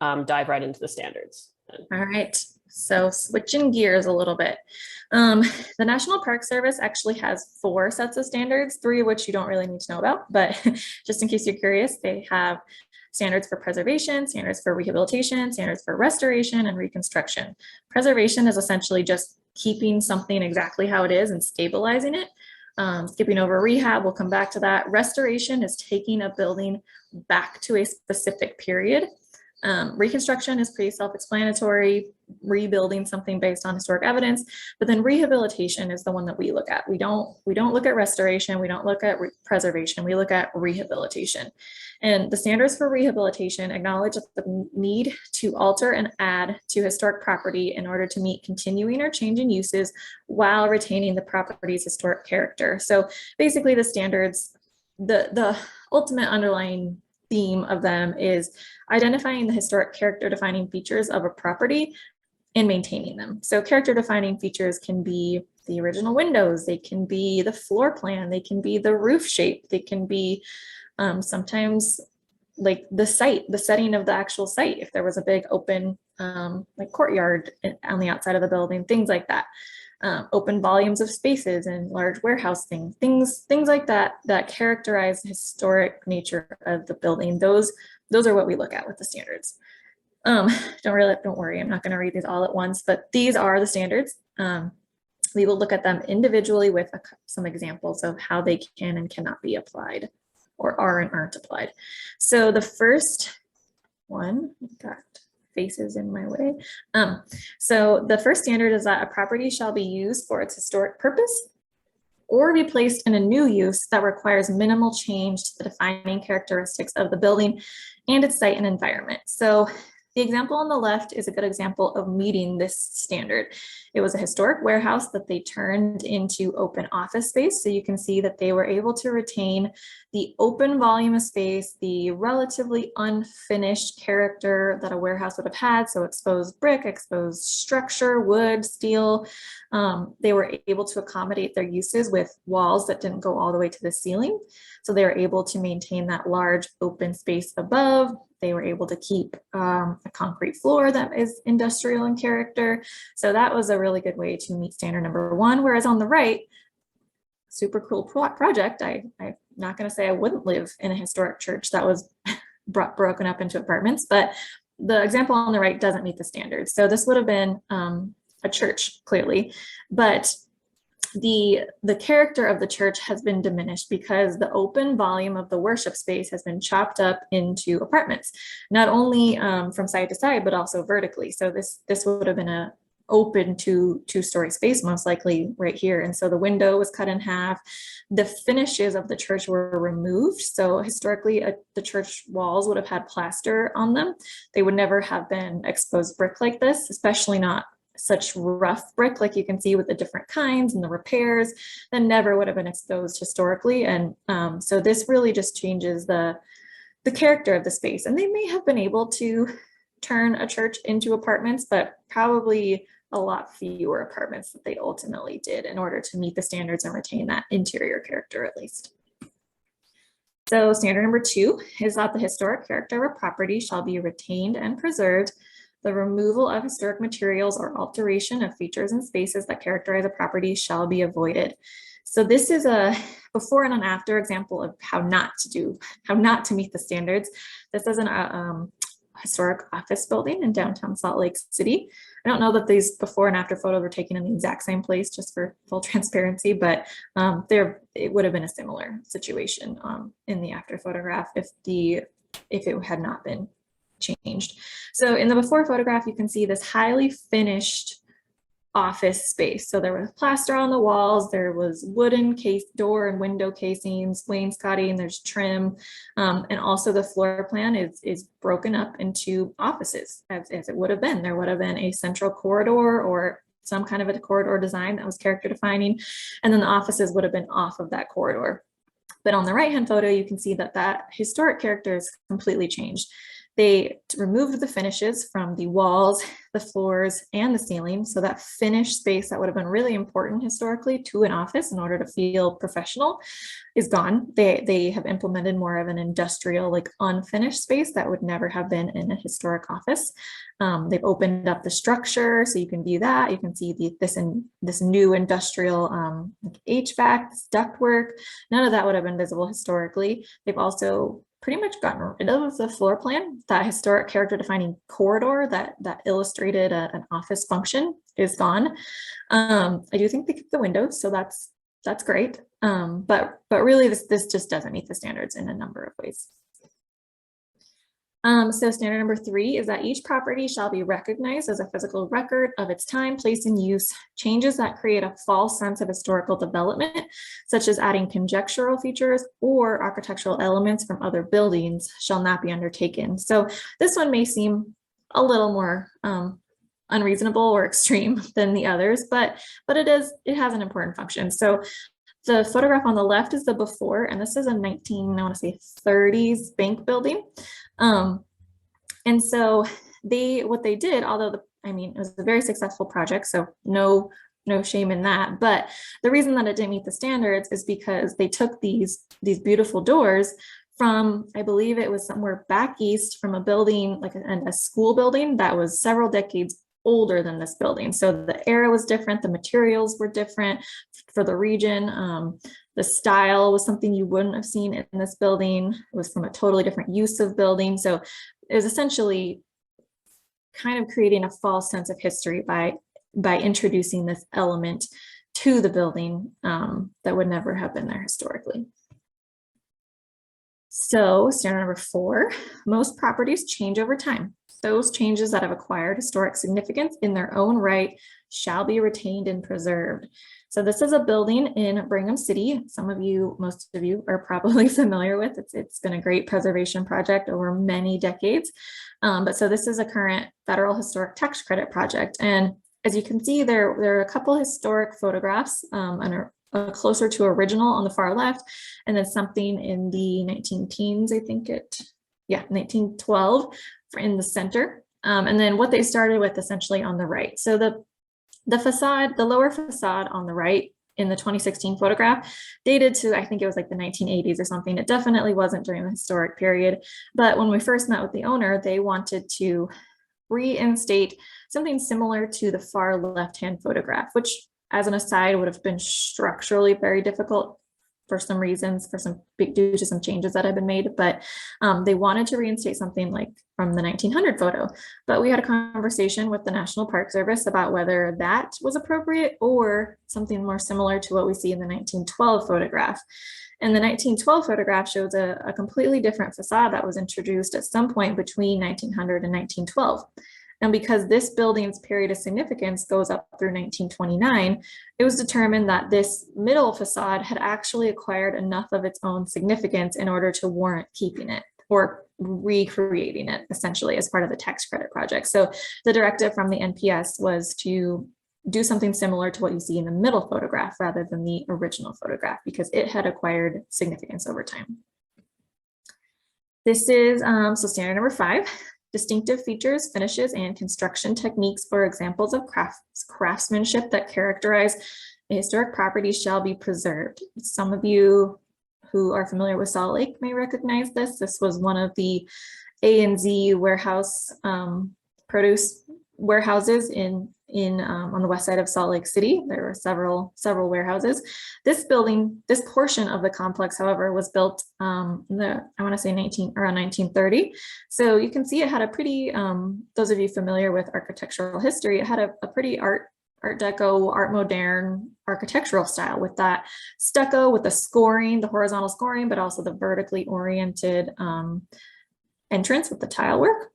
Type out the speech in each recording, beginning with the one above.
dive right into the standards. All right, so switching gears a little bit. The National Park Service actually has 4 sets of standards, 3 of which you don't really need to know about, but just in case you're curious, they have standards for preservation, standards for rehabilitation, standards for restoration, and reconstruction. Preservation is essentially just keeping something exactly how it is and stabilizing it. Skipping over rehab, we'll come back to that. Restoration is taking a building back to a specific period. Reconstruction is pretty self-explanatory, rebuilding something based on historic evidence, but then rehabilitation is the one that we look at. We don't look at restoration, we don't look at preservation, we look at rehabilitation. And the standards for rehabilitation acknowledge the need to alter and add to historic property in order to meet continuing or changing uses while retaining the property's historic character. So basically the standards, the ultimate underlying theme of them is identifying the historic character defining features of a property and maintaining them. So character defining features can be the original windows, they can be the floor plan, they can be the roof shape, they can be sometimes like the site, the setting of the actual site, if there was a big open like courtyard on the outside of the building, things like that. Open volumes of spaces and large warehouse things like that that characterize the historic nature of the building. Those are what we look at with the standards. Don't worry, I'm not going to read these all at once, but these are the standards. We will look at them individually with some examples of how they can and cannot be applied, or are and aren't applied. So the first one, got faces in my way. So the first standard is that a property shall be used for its historic purpose or be placed in a new use that requires minimal change to the defining characteristics of the building and its site and environment. So the example on the left is a good example of meeting this standard. It was a historic warehouse that they turned into open office space. So you can see that they were able to retain the open volume of space, the relatively unfinished character that a warehouse would have had. So exposed brick, exposed structure, wood, steel. They were able to accommodate their uses with walls that didn't go all the way to the ceiling. So they were able to maintain that large open space above. They were able to keep a concrete floor that is industrial in character. So that was a really good way to meet standard number 1. Whereas on the right, super cool project. I'm not going to say I wouldn't live in a historic church that was broken up into apartments, but the example on the right doesn't meet the standards. So this would have been a church, clearly, but the character of the church has been diminished because the open volume of the worship space has been chopped up into apartments, not only from side to side, but also vertically. So this would have been a open two-story space, most likely right here. And so the window was cut in half. The finishes of the church were removed. So historically, the church walls would have had plaster on them. They would never have been exposed brick like this, especially not such rough brick like you can see with the different kinds and the repairs that never would have been exposed historically. And so this really just changes the character of the space. And they may have been able to turn a church into apartments, but probably a lot fewer apartments that they ultimately did in order to meet the standards and retain that interior character at least. So standard number 2 is that the historic character of a property shall be retained and preserved. The removal of historic materials or alteration of features and spaces that characterize a property shall be avoided. So this is a before and an after example of how not to meet the standards. This is a historic office building in downtown Salt Lake City. I don't know that these before and after photos were taken in the exact same place, just for full transparency, but it would have been a similar situation in the after photograph if it had not been changed. So in the before photograph, you can see this highly finished office space. So there was plaster on the walls, there was wooden door and window casings, wainscoting, there's trim, and also the floor plan is broken up into offices as it would have been. There would have been a central corridor or some kind of a corridor design that was character defining, and then the offices would have been off of that corridor. But on the right-hand photo, you can see that historic character is completely changed. They removed the finishes from the walls, the floors, and the ceiling. So that finished space that would have been really important historically to an office in order to feel professional is gone. They have implemented more of an industrial, like unfinished space that would never have been in a historic office. They've opened up the structure so you can view that. You can see this new industrial like HVAC, ductwork. None of that would have been visible historically. They've also pretty much gotten rid of the floor plan. That historic character defining corridor that illustrated an office function is gone. I do think they keep the windows, so that's great. But really this just doesn't meet the standards in a number of ways. So standard number 3 is that each property shall be recognized as a physical record of its time, place, and use. Changes that create a false sense of historical development, such as adding conjectural features or architectural elements from other buildings, shall not be undertaken. So this one may seem a little more unreasonable or extreme than the others, but it has an important function. So the photograph on the left is the before, and this is a 30s bank building. And so what they did, although it was a very successful project, so no shame in that. But the reason that it didn't meet the standards is because they took these beautiful doors from, I believe it was somewhere back east from a building, like a school building that was several decades older than this building. So the era was different, the materials were different for the region. The style was something you wouldn't have seen in this building. It was from a totally different use of building. So it was essentially kind of creating a false sense of history by introducing this element to the building that would never have been there historically. So standard number 4, most properties change over time. Those changes that have acquired historic significance in their own right shall be retained and preserved. So this is a building in Brigham City. Most of you are probably familiar with. It's been a great preservation project over many decades. But so this is a current federal historic tax credit project. And as you can see, there are a couple historic photographs and are closer to original on the far left, and then something in the 19-teens, 1912 in the center. And then what they started with essentially on the right. So the facade, the lower facade on the right in the 2016 photograph dated to, I think it was like the 1980s or something. It definitely wasn't during the historic period. But when we first met with the owner, they wanted to reinstate something similar to the far left-hand photograph, which as an aside would have been structurally very difficult for some reasons, due to some changes that have been made, but they wanted to reinstate something like from the 1900 photo. But we had a conversation with the National Park Service about whether that was appropriate or something more similar to what we see in the 1912 photograph. And the 1912 photograph shows a completely different facade that was introduced at some point between 1900 and 1912. And because this building's period of significance goes up through 1929, it was determined that this middle facade had actually acquired enough of its own significance in order to warrant keeping it or recreating it essentially as part of the tax credit project. So the directive from the NPS was to do something similar to what you see in the middle photograph rather than the original photograph, because it had acquired significance over time. This is so standard number 5. Distinctive features, finishes, and construction techniques for examples of craftsmanship that characterize a historic property shall be preserved. Some of you who are familiar with Salt Lake may recognize this. This was one of the A&Z warehouse produce warehouses on the west side of Salt Lake City. There were several warehouses. This building, this portion of the complex, however, was built I want to say around 1930. So you can see it had a pretty, those of you familiar with architectural history, it had a pretty Art Deco, Art Moderne architectural style with that stucco, with the scoring, the horizontal scoring, but also the vertically oriented entrance with the tile work.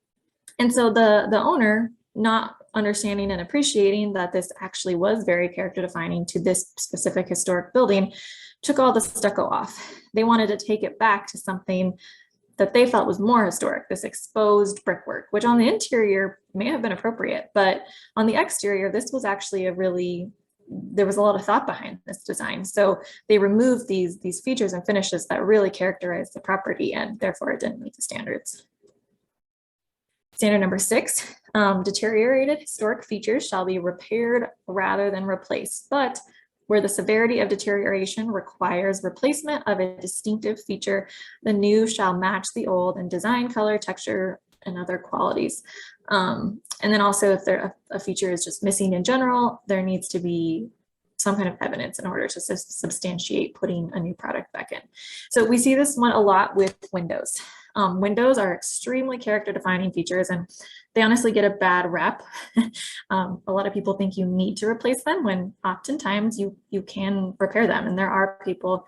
And so the owner, not understanding and appreciating that this actually was very character defining to this specific historic building, took all the stucco off. They wanted to take it back to something that they felt was more historic, this exposed brickwork, which on the interior may have been appropriate, but on the exterior, this was actually there was a lot of thought behind this design. So they removed these features and finishes that really characterized the property, and therefore it didn't meet the standards. Standard number 6, deteriorated historic features shall be repaired rather than replaced, but where the severity of deterioration requires replacement of a distinctive feature, the new shall match the old in design, color, texture, and other qualities. And then also if a feature is just missing in general, there needs to be some kind of evidence in order to substantiate putting a new product back in. So we see this one a lot with windows. Windows are extremely character defining features and they honestly get a bad rep. A lot of people think you need to replace them when oftentimes you can repair them. And there are people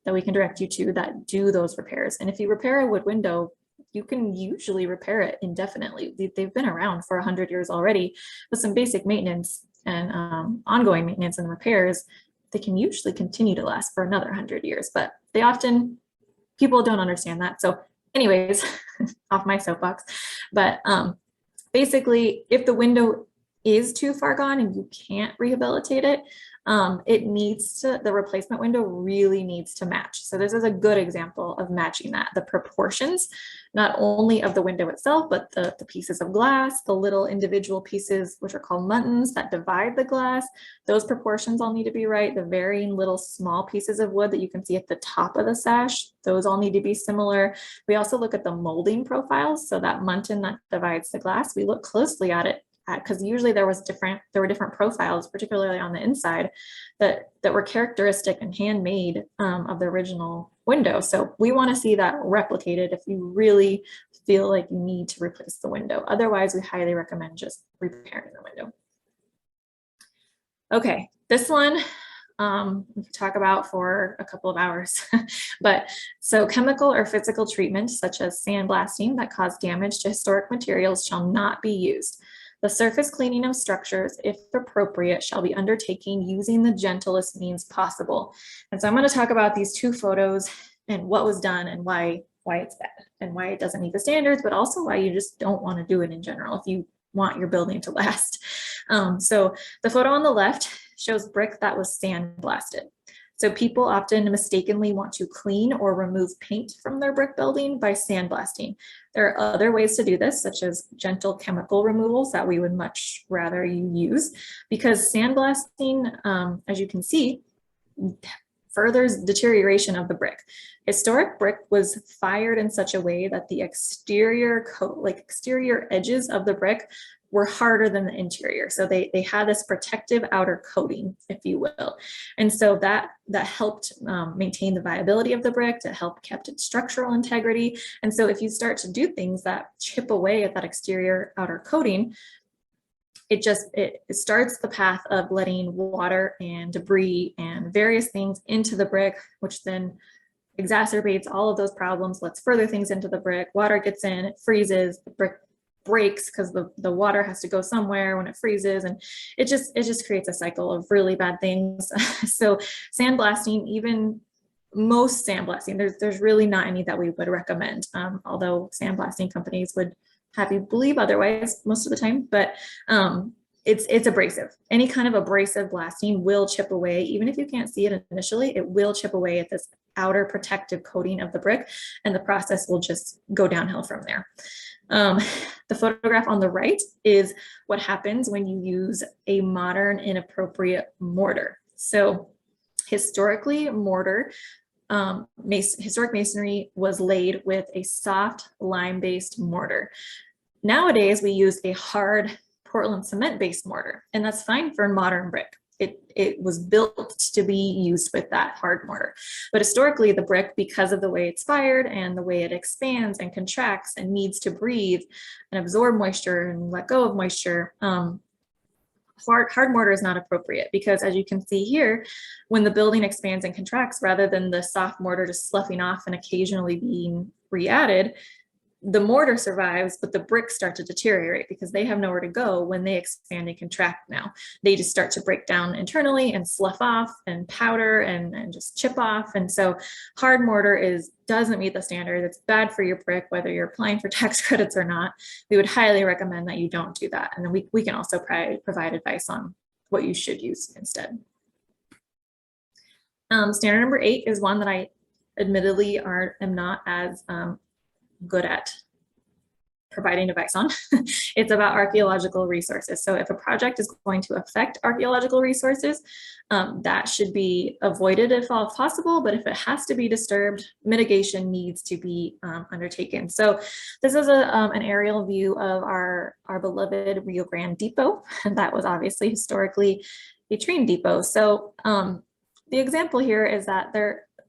that we can direct you to that do those repairs. And if you repair a wood window, you can usually repair it indefinitely. They've been around for 100 years already with some basic maintenance and ongoing maintenance and repairs. They can usually continue to last for another 100 years, but people don't understand that. So anyways, off my soapbox, but basically if the window is too far gone and you can't rehabilitate it, the replacement window really needs to match. So this is a good example of matching that. The proportions, not only of the window itself, but the pieces of glass, the little individual pieces, which are called muntins that divide the glass, those proportions all need to be right. The varying little small pieces of wood that you can see at the top of the sash, those all need to be similar. We also look at the molding profiles. So that muntin that divides the glass, we look closely at it because usually there were different profiles, particularly on the inside, that were characteristic and handmade of the original window. So we want to see that replicated if you really feel like you need to replace the window. Otherwise, we highly recommend just repairing the window. Okay, this one we could talk about for a couple of hours. But so chemical or physical treatment such as sandblasting that cause damage to historic materials shall not be used. The surface cleaning of structures, if appropriate, shall be undertaken using the gentlest means possible. And so I'm going to talk about these two photos and what was done and why it's bad and why it doesn't meet the standards, but also why you just don't want to do it in general if you want your building to last. So the photo on the left shows brick that was sandblasted. So people often mistakenly want to clean or remove paint from their brick building by sandblasting. There are other ways to do this, such as gentle chemical removals that we would much rather you use, because sandblasting, as you can see, furthers deterioration of the brick. Historic brick was fired in such a way that the exterior edges of the brick were harder than the interior. So they had this protective outer coating, if you will. And so that helped maintain the viability of the brick, to help kept its structural integrity. And so if you start to do things that chip away at that exterior outer coating, it starts the path of letting water and debris and various things into the brick, which then exacerbates all of those problems, lets further things into the brick. Water gets in, it freezes, the brick breaks because the water has to go somewhere when it freezes, and it just creates a cycle of really bad things. So sandblasting, even most sandblasting, there's really not any that we would recommend, although sandblasting companies would have you believe otherwise most of the time, but it's abrasive. Any kind of abrasive blasting will chip away, even if you can't see it initially, it will chip away at this outer protective coating of the brick, and the process will just go downhill from there. The photograph on the right is what happens when you use a modern inappropriate mortar. So historically, mortar, historic masonry was laid with a soft lime-based mortar. Nowadays, we use a hard Portland cement-based mortar, and that's fine for modern brick. It was built to be used with that hard mortar. But historically, the brick, because of the way it's fired and the way it expands and contracts and needs to breathe and absorb moisture and let go of moisture, hard mortar is not appropriate, because as you can see here, when the building expands and contracts, rather than the soft mortar just sloughing off and occasionally being re-added, the mortar survives, but the bricks start to deteriorate because they have nowhere to go when they expand and contract now. They just start to break down internally and slough off and powder and just chip off. And so hard mortar doesn't meet the standard. It's bad for your brick, whether you're applying for tax credits or not. We would highly recommend that you don't do that. And then we can also provide advice on what you should use instead. Standard number 8 is one that I admittedly am not as good at providing advice on. It's about archaeological resources. So if a project is going to affect archaeological resources, that should be avoided if all possible, but if it has to be disturbed, mitigation needs to be undertaken. So this is an aerial view of our beloved Rio Grande Depot. And that was obviously historically a train depot. So the example here is that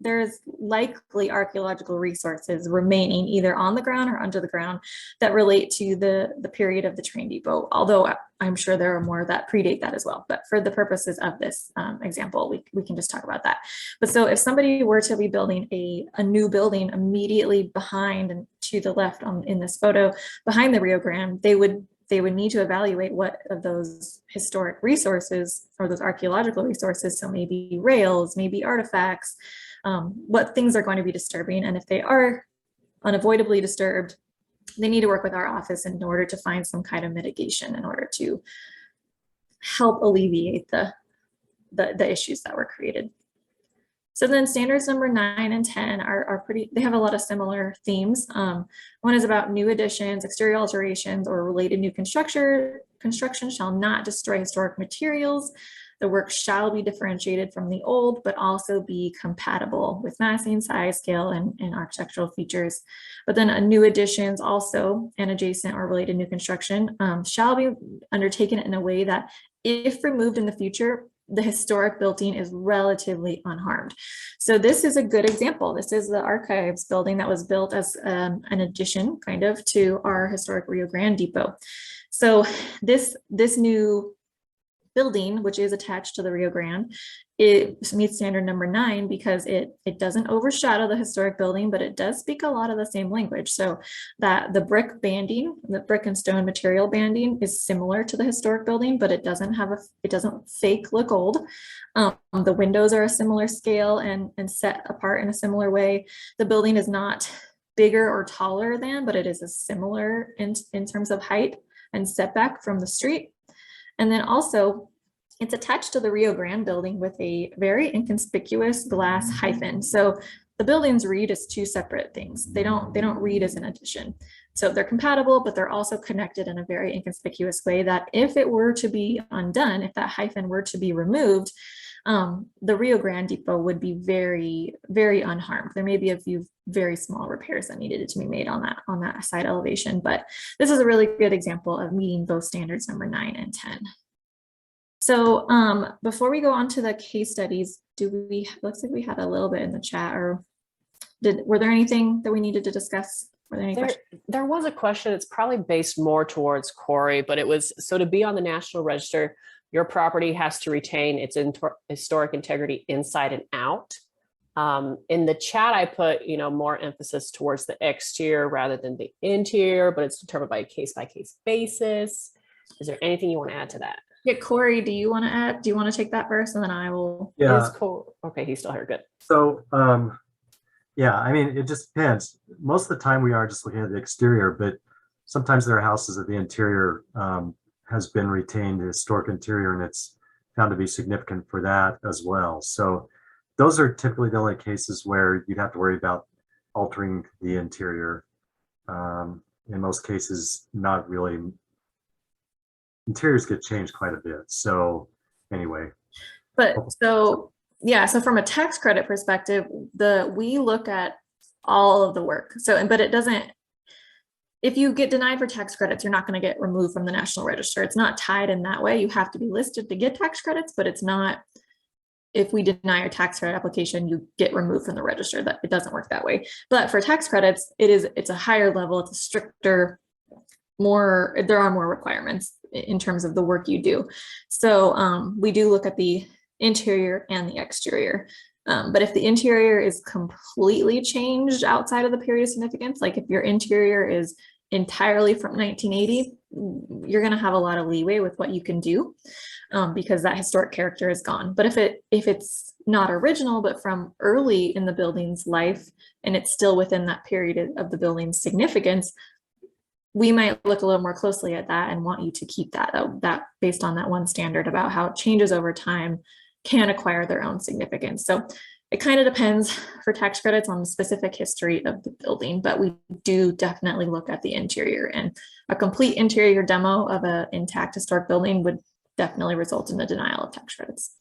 there's likely archaeological resources remaining either on the ground or under the ground that relate to the period of the train depot, although I'm sure there are more that predate that as well. But for the purposes of this example, we can just talk about that. But so if somebody were to be building a new building immediately behind and to the left in this photo, behind the Rio Grande, they would need to evaluate what of those historic resources or those archaeological resources, so maybe rails, maybe artifacts, what things are going to be disturbing. And if they are unavoidably disturbed, they need to work with our office in order to find some kind of mitigation in order to help alleviate the issues that were created. So then standards number 9 and 10 are pretty, they have a lot of similar themes. One is about new additions, exterior alterations, or related new construction shall not destroy historic materials. The work shall be differentiated from the old, but also be compatible with massing, size, scale, and architectural features. But then new additions also, and adjacent or related new construction shall be undertaken in a way that, if removed in the future, the historic building is relatively unharmed. So this is a good example. This is the archives building that was built as an addition kind of to our historic Rio Grande Depot. So this new building, which is attached to the Rio Grande, it meets standard number 9 because it doesn't overshadow the historic building, but it does speak a lot of the same language. So that the brick banding, the brick and stone material banding, is similar to the historic building, but it doesn't fake look old. The windows are a similar scale and set apart in a similar way. The building is not bigger or taller than, but it is a similar in terms of height and setback from the street. And then also, it's attached to the Rio Grande building with a very inconspicuous glass hyphen. So the buildings read as 2 separate things. They don't read as an addition. So they're compatible, but they're also connected in a very inconspicuous way that if it were to be undone, if that hyphen were to be removed, the Rio Grande Depot would be very, very unharmed. There may be a few very small repairs that needed to be made on that side elevation, but this is a really good example of meeting both standards number 9 and 10. So before we go on to the case studies, looks like we had a little bit in the chat, or were there anything that we needed to discuss? Were there any questions? There was a question. It's probably based more towards Corey, but it was, so to be on the National Register, your property has to retain its historic integrity inside and out. In the chat, I put, more emphasis towards the exterior rather than the interior, but it's determined by a case-by-case basis. Is there anything you want to add to that? Yeah, Corey, do you want to add? Do you want to take that first, and then I will? Yeah. It's cool. Okay, he's still here. Good. So, yeah, I mean, it just depends. Most of the time we are just looking at the exterior, but sometimes there are houses that the interior has been retained, the historic interior, and it's found to be significant for that as well. So those are typically the only cases where you'd have to worry about altering the interior. In most cases, not really. Interiors get changed quite a bit. So anyway. But so, yeah, so from a tax credit perspective, we look at all of the work. So, but it doesn't, if you get denied for tax credits, you're not going to get removed from the National Register. It's not tied in that way. You have to be listed to get tax credits, but it's not, if we deny your tax credit application, you get removed from the register. That it doesn't work that way. But for tax credits, it's a higher level, it's a stricter, there are more requirements in terms of the work you do. So we do look at the interior and the exterior. But if the interior is completely changed outside of the period of significance, like if your interior is entirely from 1980, you're going to have a lot of leeway with what you can do because that historic character is gone. But if it's not original, but from early in the building's life, and it's still within that period of the building's significance, we might look a little more closely at that and want you to keep that based on that one standard about how changes over time can acquire their own significance. So It kind of depends for tax credits on the specific history of the building, but we do definitely look at the interior, and a complete interior demo of an intact historic building would definitely result in the denial of tax credits.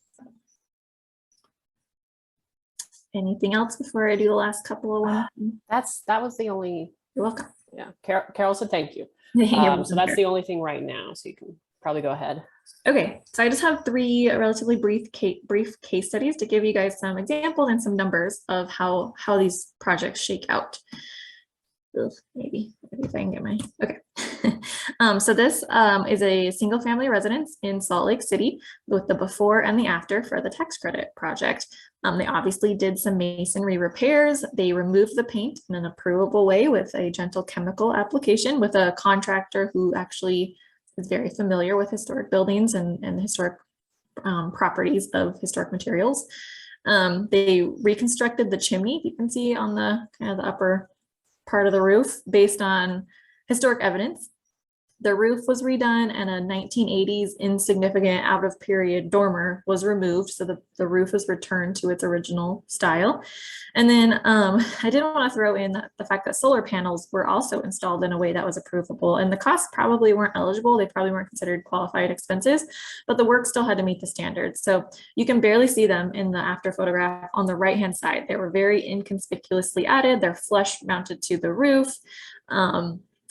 Anything else before I do the last couple of ones? That was the only, You're welcome. yeah, Carol said thank you. You're So welcome, that's Karen. the only thing right now, so you can probably go ahead. Okay, so I just have 3 relatively brief case studies to give you guys some examples and some numbers of how these projects shake out. Ugh, maybe if I can get my, okay. So this is a single family residence in Salt Lake City with the before and the after for the tax credit project. They obviously did some masonry repairs. They removed the paint in an approvable way with a gentle chemical application with a contractor who actually is very familiar with historic buildings and historic properties of historic materials. They reconstructed the chimney, you can see on the kind of the upper part of the roof based on historic evidence. The roof was redone and a 1980s insignificant out of period dormer was removed. So the roof was returned to its original style. And then I didn't want to throw in the fact that solar panels were also installed in a way that was approvable, and the costs probably weren't eligible. They probably weren't considered qualified expenses, but the work still had to meet the standards. So you can barely see them in the after photograph on the right-hand side. They were very inconspicuously added. They're flush mounted to the roof.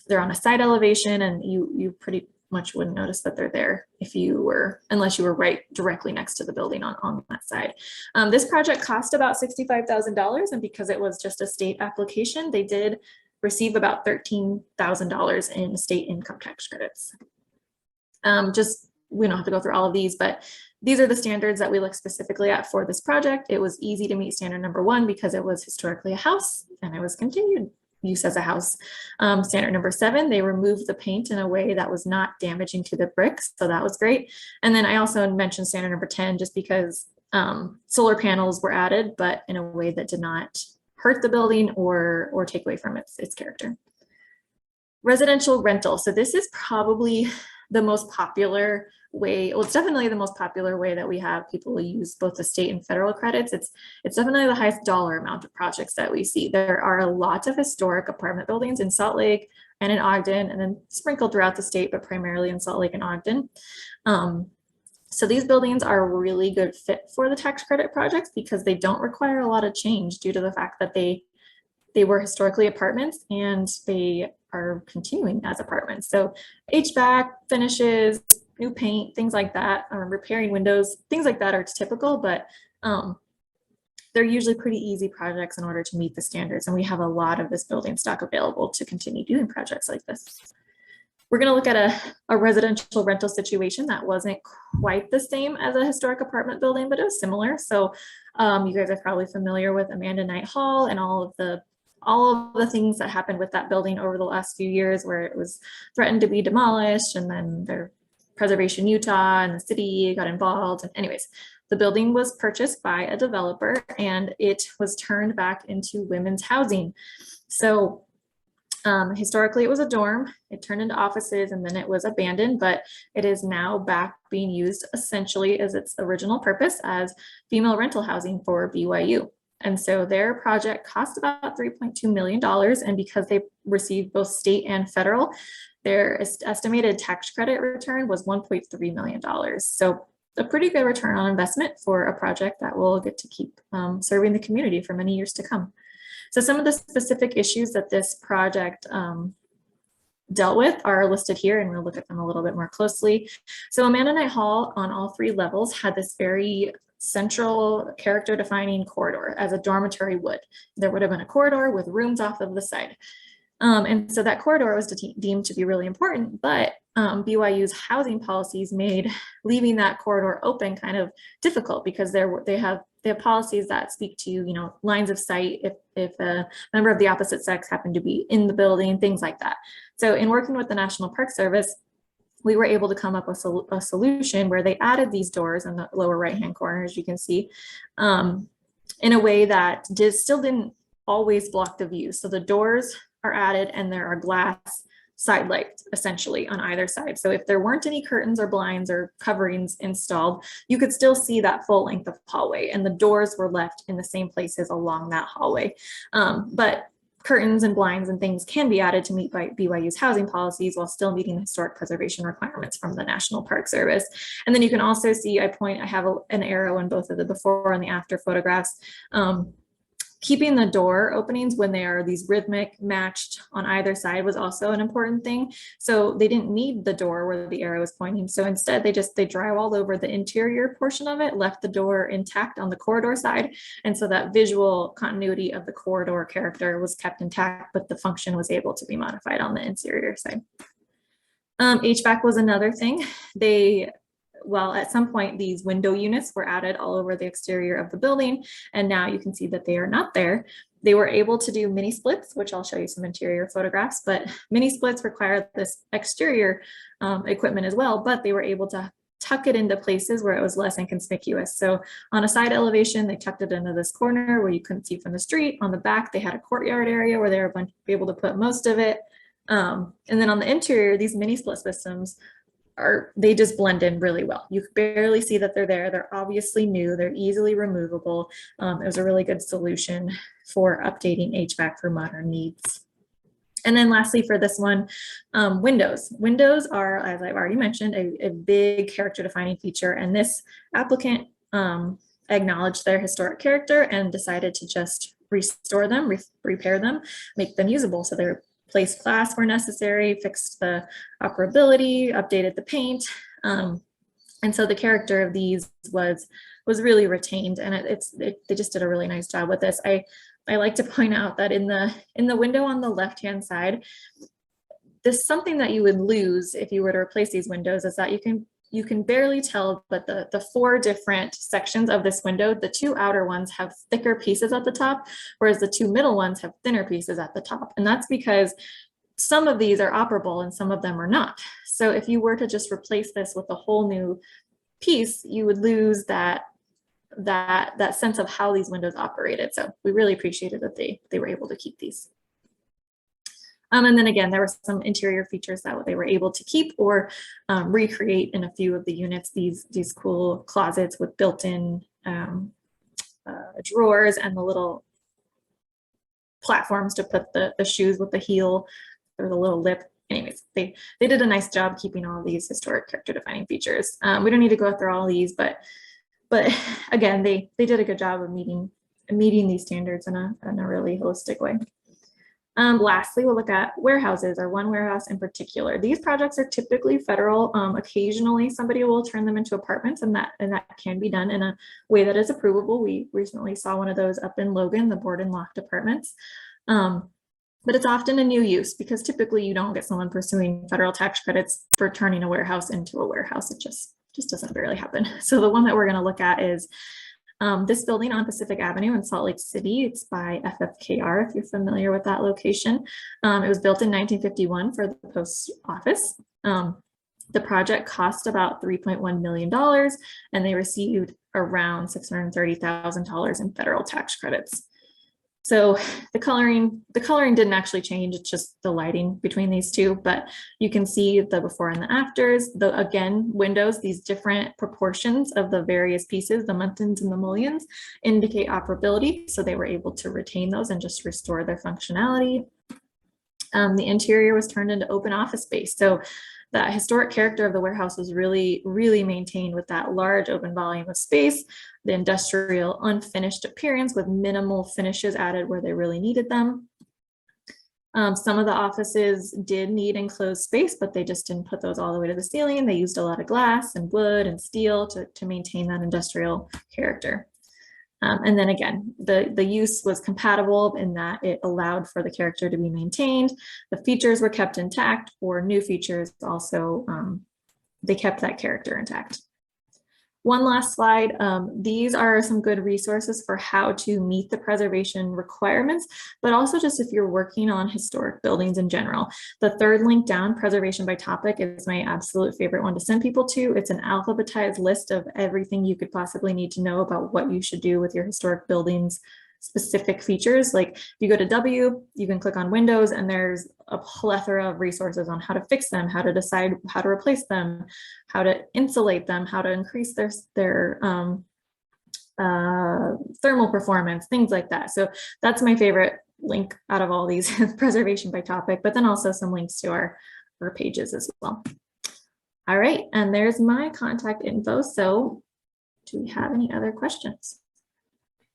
They're on a side elevation, and you pretty much wouldn't notice that they're there if you were, unless you were right directly next to the building on that side. This project cost about $65,000, and because it was just a state application, they did receive about $13,000 in state income tax credits. We don't have to go through all of these, but these are the standards that we look specifically at for this project. It was easy to meet standard number 1 because it was historically a house and it was continued use as a house. Standard number 7, they removed the paint in a way that was not damaging to the bricks, so that was great. And then I also mentioned standard number 10 just because solar panels were added, but in a way that did not hurt the building or take away from its character. Residential rental. So this is probably the most popular way. Well, it's definitely the most popular way that we have people use both the state and federal credits. It's definitely the highest dollar amount of projects that we see. There are a lot of historic apartment buildings in Salt Lake and in Ogden, and then sprinkled throughout the state, but primarily in Salt Lake and Ogden. So these buildings are a really good fit for the tax credit projects because they don't require a lot of change due to the fact that they were historically apartments and they are continuing as apartments. So HVAC, finishes, new paint, things like that, repairing windows, things like that are typical, but they're usually pretty easy projects in order to meet the standards. And we have a lot of this building stock available to continue doing projects like this. We're going to look at a residential rental situation that wasn't quite the same as a historic apartment building, but it was similar. So you guys are probably familiar with Amanda Knight Hall and all of the things that happened with that building over the last few years, where it was threatened to be demolished, and then their Preservation Utah and the city got involved. And anyways, the building was purchased by a developer and it was turned back into women's housing. So historically it was a dorm, it turned into offices, and then it was abandoned, but it is now back being used essentially as its original purpose as female rental housing for BYU. And so their project cost about $3.2 million. And because they received both state and federal, their estimated tax credit return was $1.3 million. So a pretty good return on investment for a project that will get to keep serving the community for many years to come. So some of the specific issues that this project dealt with are listed here, and we'll look at them a little bit more closely. So Amanda Knight Hall on all 3 levels had this very central character defining corridor as a dormitory would. There would have been a corridor with rooms off of the side. And so that corridor was deemed to be really important, but BYU's housing policies made leaving that corridor open kind of difficult because they have policies that speak to, lines of sight if a member of the opposite sex happened to be in the building, things like that. So in working with the National Park Service, we were able to come up with a solution where they added these doors in the lower right-hand corner, as you can see, in a way that still didn't always block the view. So the doors are added and there are glass side light essentially on either side. So if there weren't any curtains or blinds or coverings installed, you could still see that full length of hallway, and the doors were left in the same places along that hallway. But curtains and blinds and things can be added to meet by BYU's housing policies while still meeting the historic preservation requirements from the National Park Service. And then you can also see, I have an arrow in both of the before and the after photographs. Keeping the door openings when they are these rhythmic matched on either side was also an important thing. So they didn't need the door where the arrow is pointing. So instead they drywalled over the interior portion of it, left the door intact on the corridor side. And so that visual continuity of the corridor character was kept intact, but the function was able to be modified on the interior side. HVAC was another thing. Well, at some point, these window units were added all over the exterior of the building, and now you can see that they are not there. They were able to do mini splits, which I'll show you some interior photographs, but mini splits require this exterior equipment as well, but they were able to tuck it into places where it was less inconspicuous. So on a side elevation, they tucked it into this corner where you couldn't see from the street. On the back, they had a courtyard area where they were able to put most of it. And then on the interior, these mini split systems they just blend in really well. You can barely see that they're there. They're obviously new. They're easily removable. It was a really good solution for updating HVAC for modern needs. And then lastly for this one, windows. Windows are, as I've already mentioned, a big character defining feature. And this applicant acknowledged their historic character and decided to just restore them, repair them, make them usable. So they're placed glass where necessary, fixed the operability, updated the paint. And so the character of these was really retained, and they just did a really nice job with this. I like to point out that in the window on the left-hand side, this something that you would lose if you were to replace these windows is that you can barely tell, but the four different sections of this window, the two outer ones have thicker pieces at the top, whereas the two middle ones have thinner pieces at the top. And that's because some of these are operable and some of them are not. So if you were to just replace this with a whole new piece, you would lose that sense of how these windows operated. So we really appreciated that they were able to keep these. And then again, there were some interior features that they were able to keep or recreate in a few of the units, these cool closets with built-in drawers and the little platforms to put the shoes with the heel or the little lip. Anyways, they did a nice job keeping all these historic character defining features. We don't need to go through all these, but again, they did a good job of meeting these standards in a really holistic way. Lastly, we'll look at warehouses, or one warehouse in particular. These projects are typically federal. Occasionally, somebody will turn them into apartments, and that can be done in a way that is approvable. We recently saw one of those up in Logan, the board and loft apartments. But it's often a new use because typically you don't get someone pursuing federal tax credits for turning a warehouse into a warehouse. It just doesn't really happen. So the one that we're going to look at is this building on Pacific Avenue in Salt Lake City. It's by FFKR, if you're familiar with that location. It was built in 1951 for the post office. The project cost about $3.1 million, and they received around $630,000 in federal tax credits. So the coloring didn't actually change. It's just the lighting between these two, but you can see the before and the afters. Again, windows, these different proportions of the various pieces, the muntins and the mullions, indicate operability. So they were able to retain those and just restore their functionality. The interior was turned into open office space. So that historic character of the warehouse was really, really maintained with that large open volume of space, the industrial unfinished appearance with minimal finishes added where they really needed them. Some of the offices did need enclosed space, but they just didn't put those all the way to the ceiling. They used a lot of glass and wood and steel to maintain that industrial character. And then again, the use was compatible in that it allowed for the character to be maintained. The features were kept intact, or new features also, they kept that character intact. One last slide. These are some good resources for how to meet the preservation requirements, but also just if you're working on historic buildings in general. The third link down, preservation by topic, is my absolute favorite one to send people to. It's an alphabetized list of everything you could possibly need to know about what you should do with your historic buildings specific features. Like if you go to W, you can click on windows and there's a plethora of resources on how to fix them, how to decide how to replace them, how to insulate them, how to increase their thermal performance, things like that. So that's my favorite link out of all these, preservation by topic, but then also some links to our pages as well. All right, and there's my contact info. So do we have any other questions?